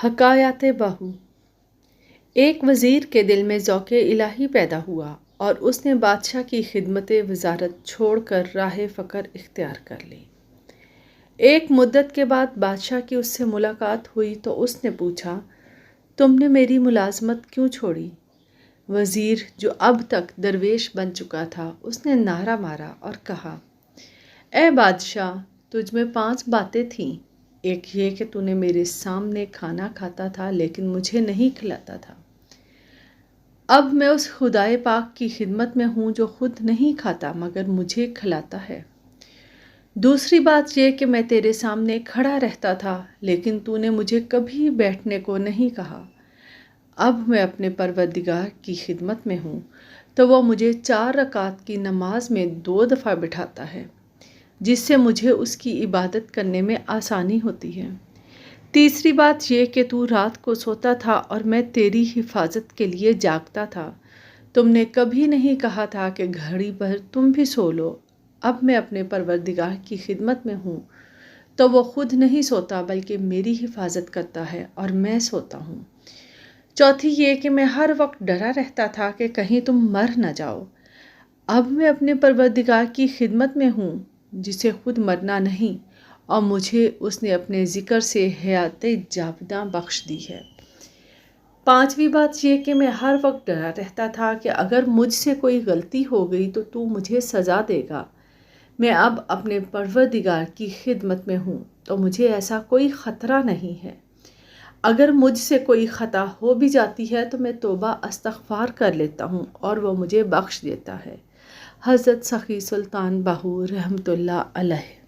حکایات بہو۔ ایک وزیر کے دل میں ذوق الہی پیدا ہوا اور اس نے بادشاہ کی خدمت وزارت چھوڑ کر راہ فقر اختیار کر لی۔ ایک مدت کے بعد بادشاہ کی اس سے ملاقات ہوئی تو اس نے پوچھا، تم نے میری ملازمت کیوں چھوڑی؟ وزیر جو اب تک درویش بن چکا تھا اس نے نعرہ مارا اور کہا، اے بادشاہ، تجھ میں 5 باتیں تھیں۔ ایک یہ کہ تو نے میرے سامنے کھانا کھاتا تھا لیکن مجھے نہیں کھلاتا تھا۔ اب میں اس خدائے پاک کی خدمت میں ہوں جو خود نہیں کھاتا مگر مجھے کھلاتا ہے۔ دوسری بات یہ کہ میں تیرے سامنے کھڑا رہتا تھا لیکن تو نے مجھے کبھی بیٹھنے کو نہیں کہا۔ اب میں اپنے پروردگار کی خدمت میں ہوں تو وہ مجھے 4 رکعت کی نماز میں 2 دفعہ بٹھاتا ہے، جس سے مجھے اس کی عبادت کرنے میں آسانی ہوتی ہے۔ تیسری بات یہ کہ تو رات کو سوتا تھا اور میں تیری حفاظت کے لیے جاگتا تھا۔ تم نے کبھی نہیں کہا تھا کہ گھڑی بھر تم بھی سو لو۔ اب میں اپنے پروردگار کی خدمت میں ہوں تو وہ خود نہیں سوتا بلکہ میری حفاظت کرتا ہے اور میں سوتا ہوں۔ چوتھی یہ کہ میں ہر وقت ڈرا رہتا تھا کہ کہیں تم مر نہ جاؤ۔ اب میں اپنے پروردگار کی خدمت میں ہوں جسے خود مرنا نہیں اور مجھے اس نے اپنے ذکر سے حیات جاوداں بخش دی ہے۔ 5ویں بات یہ کہ میں ہر وقت ڈرا رہتا تھا کہ اگر مجھ سے کوئی غلطی ہو گئی تو مجھے سزا دے گا۔ میں اب اپنے پروردگار کی خدمت میں ہوں تو مجھے ایسا کوئی خطرہ نہیں ہے۔ اگر مجھ سے کوئی خطا ہو بھی جاتی ہے تو میں توبہ استغفار کر لیتا ہوں اور وہ مجھے بخش دیتا ہے۔ حضرت سخی سلطان بہو رحمۃ اللہ علیہ۔